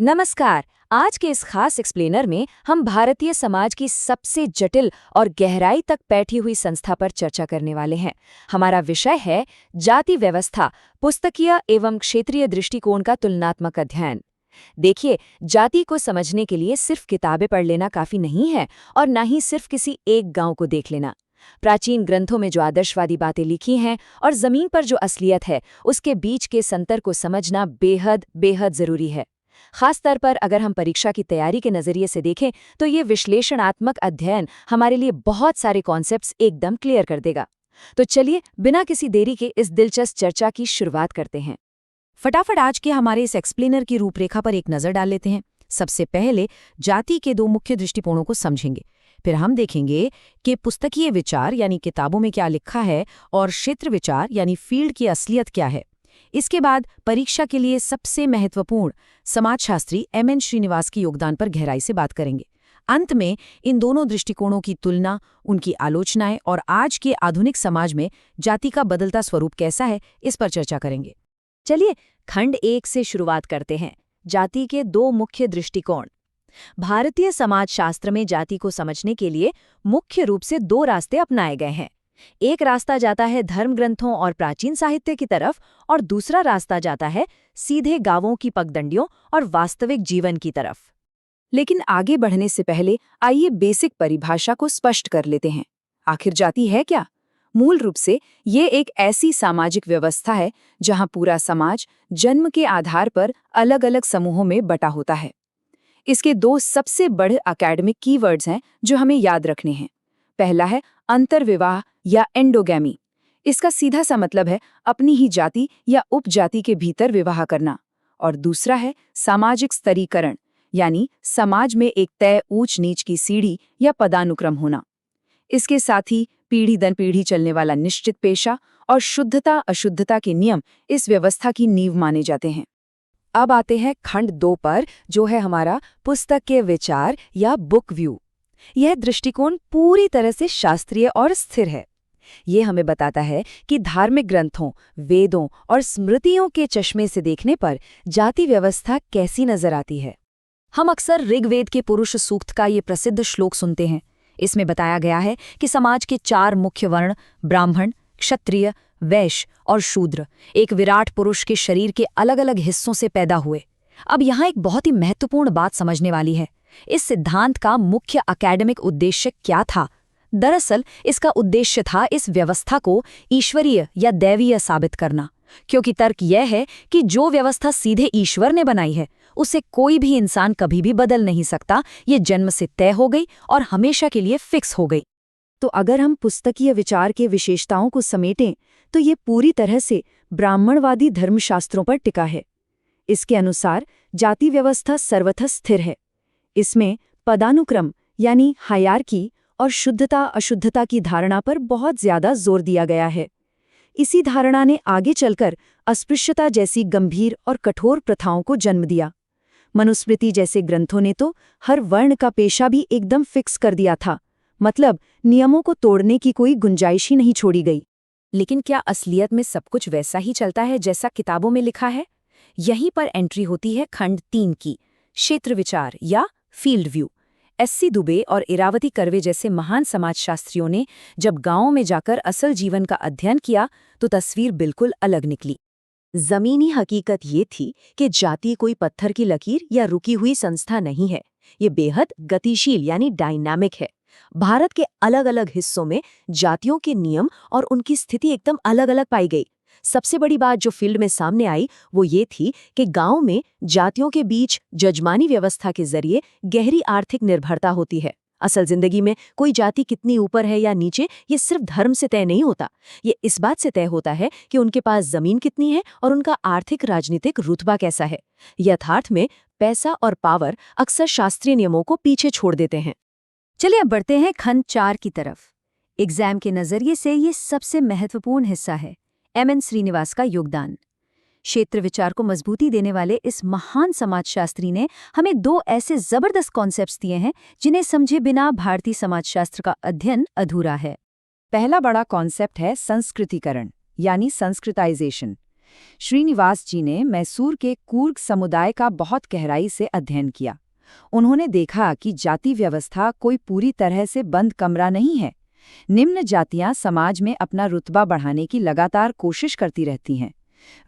नमस्कार। आज के इस खास एक्सप्लेनर में हम भारतीय समाज की सबसे जटिल और गहराई तक बैठी हुई संस्था पर चर्चा करने वाले हैं। हमारा विषय है जाति व्यवस्था, पुस्तकीय एवं क्षेत्रीय दृष्टिकोण का तुलनात्मक अध्ययन। देखिए, जाति को समझने के लिए सिर्फ किताबें पढ़ लेना काफी नहीं है और न ही सिर्फ किसी एक गांव को देख लेना। प्राचीन ग्रंथों में जो आदर्शवादी बातें लिखी हैं और जमीन पर जो असलियत है, उसके बीच के संतर को समझना बेहद बेहद जरूरी है। खास तौर पर अगर हम परीक्षा की तैयारी के नजरिए से देखें तो ये विश्लेषणात्मक अध्ययन हमारे लिए बहुत सारे कॉन्सेप्ट्स एकदम क्लियर कर देगा। तो चलिए बिना किसी देरी के इस दिलचस्प चर्चा की शुरुआत करते हैं। फटाफट आज के हमारे इस एक्सप्लेनर की रूपरेखा पर एक नजर डाल लेते हैं। सबसे पहले जाति के दो मुख्य दृष्टिकोणों को समझेंगे। फिर हम देखेंगे कि पुस्तकीय विचार यानी किताबों में क्या लिखा है और क्षेत्र विचार यानी फील्ड की असलियत क्या है। इसके बाद परीक्षा के लिए सबसे महत्वपूर्ण समाजशास्त्री एम.एन. श्रीनिवास के योगदान पर गहराई से बात करेंगे। अंत में इन दोनों दृष्टिकोणों की तुलना, उनकी आलोचनाएं और आज के आधुनिक समाज में जाति का बदलता स्वरूप कैसा है, इस पर चर्चा करेंगे। चलिए खंड 1 से शुरुआत करते हैं। जाति के दो मुख्य दृष्टिकोण। भारतीय समाजशास्त्र में जाति को समझने के लिए मुख्य रूप से दो रास्ते अपनाए गए हैं। एक रास्ता जाता है धर्म ग्रंथों और प्राचीन साहित्य की तरफ और दूसरा रास्ता जाता है सीधे गांवों की पगडंडियों और वास्तविक जीवन की तरफ। लेकिन आगे बढ़ने से पहले आइए बेसिक परिभाषा को स्पष्ट कर लेते हैं। आखिर जाति है क्या? मूल रूप से ये एक ऐसी सामाजिक व्यवस्था है जहां पूरा समाज जन्म के आधार पर अलग अलग समूहों में बटा होता है। इसके दो सबसे बड़े एकेडमिक कीवर्ड्स हैं जो हमें याद रखने हैं। पहला है अंतर्विवाह या एंडोगैमी। इसका सीधा सा मतलब है अपनी ही जाति या उपजाति के भीतर विवाह करना। और दूसरा है सामाजिक स्तरीकरण, यानी समाज में एक तय ऊंच नीच की सीढ़ी या पदानुक्रम होना। इसके साथ ही पीढ़ी दर पीढ़ी चलने वाला निश्चित पेशा और शुद्धता अशुद्धता के नियम इस व्यवस्था की नींव माने जाते हैं। अब आते हैं खंड 2 पर, जो है हमारा पुस्तक के विचार या बुक व्यू। यह दृष्टिकोण पूरी तरह से शास्त्रीय और स्थिर है। ये हमें बताता है कि धार्मिक ग्रंथों, वेदों और स्मृतियों के चश्मे से देखने पर जाति व्यवस्था कैसी नजर आती है। हम अक्सर ऋग्वेद के पुरुष सूक्त का ये प्रसिद्ध श्लोक सुनते हैं। इसमें बताया गया है कि समाज के 4 मुख्य वर्ण ब्राह्मण, क्षत्रिय, वैश्य और शूद्र एक विराट पुरुष के शरीर के अलग अलग हिस्सों से पैदा हुए। अब यहाँ एक बहुत ही महत्वपूर्ण बात समझने वाली है। इस सिद्धांत का मुख्य एकेडमिक उद्देश्य क्या था? दरअसल इसका उद्देश्य था इस व्यवस्था को ईश्वरीय या दैवीय साबित करना, क्योंकि तर्क यह है कि जो व्यवस्था सीधे ईश्वर ने बनाई है उसे कोई भी इंसान कभी भी बदल नहीं सकता। ये जन्म से तय हो गई और हमेशा के लिए फिक्स हो गई। तो अगर हम पुस्तकीय विचार के विशेषताओं को समेटें तो ये पूरी तरह से ब्राह्मणवादी धर्मशास्त्रों पर टिका है। इसके अनुसार जाति व्यवस्था सर्वथा स्थिर है। इसमें पदानुक्रम यानी हायरार्की और शुद्धता अशुद्धता की धारणा पर बहुत ज्यादा जोर दिया गया है। इसी धारणा ने आगे चलकर अस्पृश्यता जैसी गंभीर और कठोर प्रथाओं को जन्म दिया। मनुस्मृति जैसे ग्रंथों ने तो हर वर्ण का पेशा भी एकदम फिक्स कर दिया था, मतलब नियमों को तोड़ने की कोई गुंजाइश ही नहीं छोड़ी गई। लेकिन क्या असलियत में सब कुछ वैसा ही चलता है जैसा किताबों में लिखा है? यहीं पर एंट्री होती है खंड 3 की, क्षेत्र विचार या फील्ड व्यू। एस.सी. दुबे और इरावती कर्वे जैसे महान समाजशास्त्रियों ने जब गांवों में जाकर असल जीवन का अध्ययन किया तो तस्वीर बिल्कुल अलग निकली। जमीनी हकीकत ये थी कि जाति कोई पत्थर की लकीर या रुकी हुई संस्था नहीं है। ये बेहद गतिशील यानी डायनामिक है। भारत के अलग अलग हिस्सों में जातियों के नियम और उनकी स्थिति एकदम अलग अलग पाई गई। सबसे बड़ी बात जो फील्ड में सामने आई वो ये थी कि गांव में जातियों के बीच जजमानी व्यवस्था के जरिए गहरी आर्थिक निर्भरता होती है। असल जिंदगी में कोई जाति कितनी ऊपर है या नीचे ये सिर्फ धर्म से तय नहीं होता। ये इस बात से तय होता है कि उनके पास जमीन कितनी है और उनका आर्थिक राजनीतिक रुतबा कैसा है। यथार्थ में पैसा और पावर अक्सर शास्त्रीय नियमों को पीछे छोड़ देते हैं। चलिए अब बढ़ते हैं खंड 4 की तरफ। एग्जाम के नजरिए से ये सबसे महत्वपूर्ण हिस्सा है, एम.एन. श्रीनिवास का योगदान। क्षेत्र विचार को मजबूती देने वाले इस महान समाजशास्त्री ने हमें 2 ऐसे जबरदस्त कॉन्सेप्ट्स दिए हैं जिन्हें समझे बिना भारतीय समाजशास्त्र का अध्ययन अधूरा है। पहला बड़ा कॉन्सेप्ट है संस्कृतिकरण यानी संस्कृताइजेशन। श्रीनिवास जी ने मैसूर के कूर्ग समुदाय का बहुत गहराई से अध्ययन किया। उन्होंने देखा कि जाति व्यवस्था कोई पूरी तरह से बंद कमरा नहीं है। निम्न जातियां समाज में अपना रुतबा बढ़ाने की लगातार कोशिश करती रहती हैं।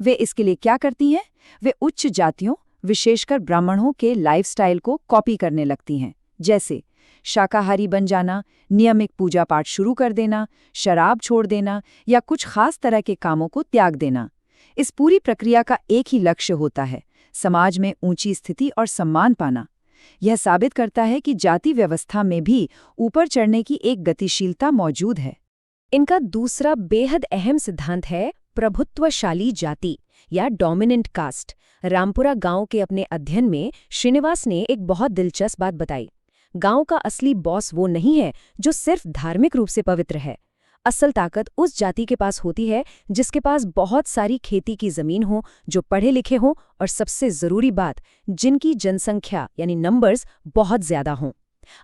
वे इसके लिए क्या करती हैं? वे उच्च जातियों, विशेषकर ब्राह्मणों के लाइफस्टाइल को कॉपी करने लगती हैं, जैसे शाकाहारी बन जाना, नियमित पूजा पाठ शुरू कर देना, शराब छोड़ देना या कुछ खास तरह के कामों को त्याग देना। इस पूरी प्रक्रिया का एक ही लक्ष्य होता है, समाज में ऊंची स्थिति और सम्मान पाना। यह साबित करता है कि जाति व्यवस्था में भी ऊपर चढ़ने की एक गतिशीलता मौजूद है। इनका दूसरा बेहद अहम सिद्धांत है प्रभुत्वशाली जाति या डोमिनेंट कास्ट। रामपुरा गांव के अपने अध्ययन में श्रीनिवास ने एक बहुत दिलचस्प बात बताई। गांव का असली बॉस वो नहीं है जो सिर्फ धार्मिक रूप से पवित्र है। असल ताकत उस जाति के पास होती है जिसके पास बहुत सारी खेती की जमीन हो, जो पढ़े लिखे हों और सबसे जरूरी बात, जिनकी जनसंख्या यानी नंबर्स बहुत ज्यादा हों।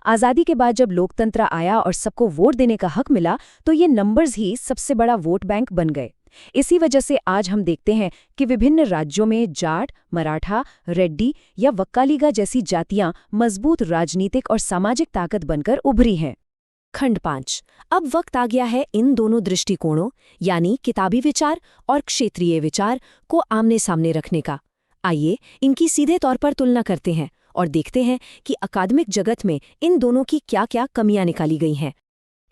आज़ादी के बाद जब लोकतंत्र आया और सबको वोट देने का हक मिला, तो ये नंबर्स ही सबसे बड़ा वोट बैंक बन गए। इसी वजह से आज हम देखते हैं कि विभिन्न राज्यों में जाट, मराठा, रेड्डी या वक्कालीगा जैसी जातियां मजबूत राजनीतिक और सामाजिक ताकत बनकर उभरी हैं। खंड 5। अब वक्त आ गया है इन दोनों दृष्टिकोणों यानी किताबी विचार और क्षेत्रीय विचार को आमने सामने रखने का। आइए इनकी सीधे तौर पर तुलना करते हैं और देखते हैं कि अकादमिक जगत में इन दोनों की क्या-क्या कमियां निकाली गई हैं।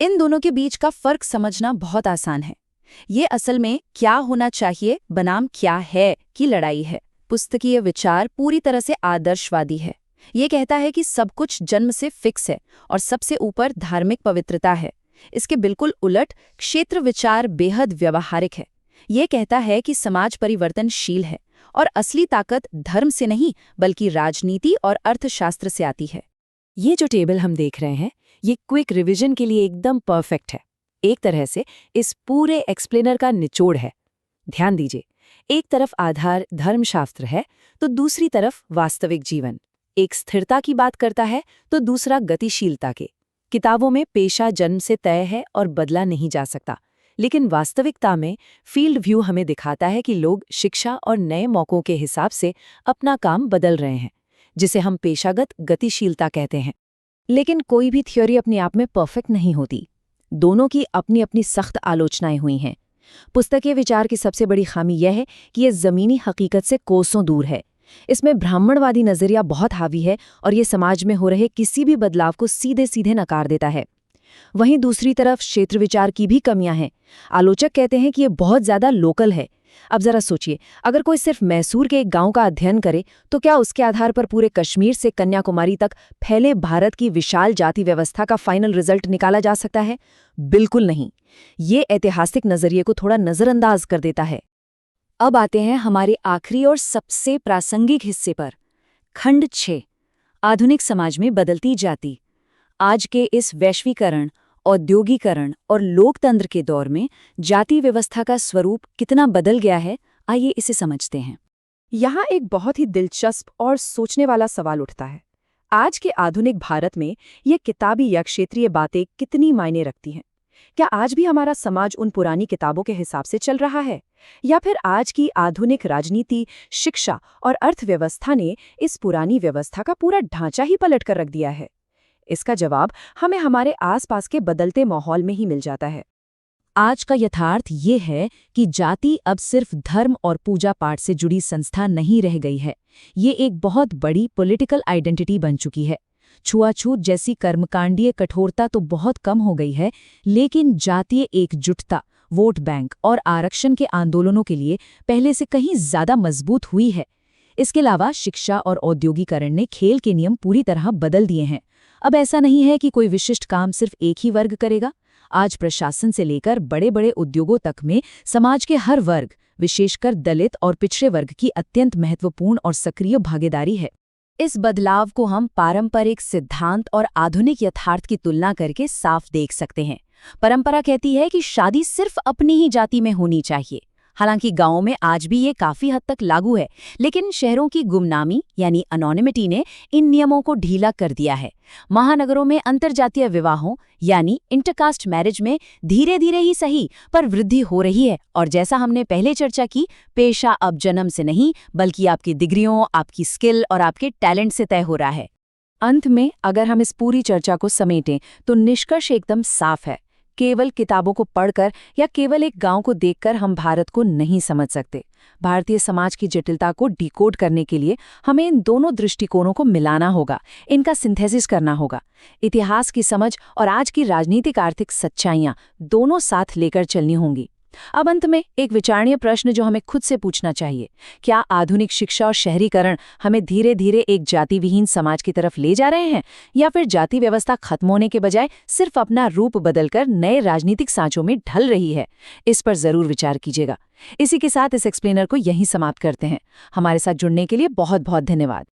इन दोनों के बीच का फर्क समझना बहुत आसान है। ये असल में क्या होना चाहिए बनाम क्या है की लड़ाई है। पुस्तकीय विचार पूरी तरह से आदर्शवादी है। ये कहता है कि सब कुछ जन्म से फिक्स है और सबसे ऊपर धार्मिक पवित्रता है। इसके बिल्कुल उलट क्षेत्र विचार बेहद व्यावहारिक है। ये कहता है कि समाज परिवर्तनशील है और असली ताकत धर्म से नहीं बल्कि राजनीति और अर्थशास्त्र से आती है। ये जो टेबल हम देख रहे हैं, ये क्विक रिवीजन के लिए एकदम परफेक्ट है। एक तरह से इस पूरे एक्सप्लेनर का निचोड़ है। ध्यान दीजिए, एक तरफ आधार धर्मशास्त्र है तो दूसरी तरफ वास्तविक जीवन। एक स्थिरता की बात करता है तो दूसरा गतिशीलता के। किताबों में पेशा जन्म से तय है और बदला नहीं जा सकता, लेकिन वास्तविकता में फील्ड व्यू हमें दिखाता है कि लोग शिक्षा और नए मौकों के हिसाब से अपना काम बदल रहे हैं, जिसे हम पेशागत गतिशीलता कहते हैं। लेकिन कोई भी थ्योरी अपने आप में परफेक्ट नहीं होती। दोनों की अपनी अपनी सख्त आलोचनाएं हुई हैं। पुस्तकीय विचार की सबसे बड़ी खामी यह है कि यह ज़मीनी हकीकत से कोसों दूर है। इसमें ब्राह्मणवादी नजरिया बहुत हावी है और ये समाज में हो रहे किसी भी बदलाव को सीधे सीधे नकार देता है। वहीं दूसरी तरफ क्षेत्र विचार की भी कमियां हैं। आलोचक कहते हैं कि ये बहुत ज्यादा लोकल है। अब जरा सोचिए, अगर कोई सिर्फ मैसूर के एक गांव का अध्ययन करे तो क्या उसके आधार पर पूरे कश्मीर से कन्याकुमारी तक फैले भारत की विशाल जाति व्यवस्था का फाइनल रिजल्ट निकाला जा सकता है? बिल्कुल नहीं। ये ऐतिहासिक नजरिए को थोड़ा नजरअंदाज कर देता है। अब आते हैं हमारे आखिरी और सबसे प्रासंगिक हिस्से पर। खंड 6। आधुनिक समाज में बदलती जाति। आज के इस वैश्वीकरण, औद्योगीकरण और लोकतंत्र के दौर में जाति व्यवस्था का स्वरूप कितना बदल गया है, आइए इसे समझते हैं। यहाँ एक बहुत ही दिलचस्प और सोचने वाला सवाल उठता है। आज के आधुनिक भारत में ये किताबी या क्षेत्रीय बातें कितनी मायने रखती हैं? क्या आज भी हमारा समाज उन पुरानी किताबों के हिसाब से चल रहा है, या फिर आज की आधुनिक राजनीति, शिक्षा और अर्थव्यवस्था ने इस पुरानी व्यवस्था का पूरा ढांचा ही पलट कर रख दिया है? इसका जवाब हमें हमारे आसपास के बदलते माहौल में ही मिल जाता है। आज का यथार्थ ये है कि जाति अब सिर्फ धर्म और पूजा पाठ से जुड़ी संस्था नहीं रह गई है। ये एक बहुत बड़ी पॉलिटिकल आइडेंटिटी बन चुकी है। छुआछूत जैसी कर्मकांडीय कठोरता तो बहुत कम हो गई है, लेकिन जातीय एकजुटता, वोट बैंक और आरक्षण के आंदोलनों के लिए पहले से कहीं ज्यादा मजबूत हुई है। इसके अलावा शिक्षा और औद्योगीकरण ने खेल के नियम पूरी तरह बदल दिए हैं। अब ऐसा नहीं है कि कोई विशिष्ट काम सिर्फ एक ही वर्ग करेगा। आज प्रशासन से लेकर बड़े बड़े उद्योगों तक में समाज के हर वर्ग, विशेषकर दलित और पिछड़े वर्ग की अत्यंत महत्वपूर्ण और सक्रिय भागीदारी है। इस बदलाव को हम पारंपरिक सिद्धांत और आधुनिक यथार्थ की तुलना करके साफ देख सकते हैं। परंपरा कहती है कि शादी सिर्फ अपनी ही जाति में होनी चाहिए। हालांकि गांवों में आज भी ये काफी हद तक लागू है, लेकिन शहरों की गुमनामी यानी अनोनिमिटी ने इन नियमों को ढीला कर दिया है। महानगरों में अंतर्जातीय विवाहों यानी इंटरकास्ट मैरिज में धीरे धीरे ही सही पर वृद्धि हो रही है, और जैसा हमने पहले चर्चा की, पेशा अब जन्म से नहीं बल्कि आपकी डिग्रियों, आपकी स्किल और आपके टैलेंट से तय हो रहा है। अंत में अगर हम इस पूरी चर्चा को समेटें तो निष्कर्ष एकदम साफ है। केवल किताबों को पढ़कर या केवल एक गांव को देखकर हम भारत को नहीं समझ सकते। भारतीय समाज की जटिलता को डिकोड करने के लिए हमें इन दोनों दृष्टिकोणों को मिलाना होगा, इनका सिंथेसिस करना होगा। इतिहास की समझ और आज की राजनीतिक आर्थिक सच्चाइयां दोनों साथ लेकर चलनी होंगी। अब अंत में एक विचारणीय प्रश्न जो हमें खुद से पूछना चाहिए, क्या आधुनिक शिक्षा और शहरीकरण हमें धीरे धीरे एक जाति विहीन समाज की तरफ ले जा रहे हैं, या फिर जाति व्यवस्था खत्म होने के बजाय सिर्फ अपना रूप बदलकर नए राजनीतिक सांचों में ढल रही है? इस पर जरूर विचार कीजिएगा। इसी के साथ इस एक्सप्लेनर को यहीं समाप्त करते हैं। हमारे साथ जुड़ने के लिए बहुत बहुत धन्यवाद।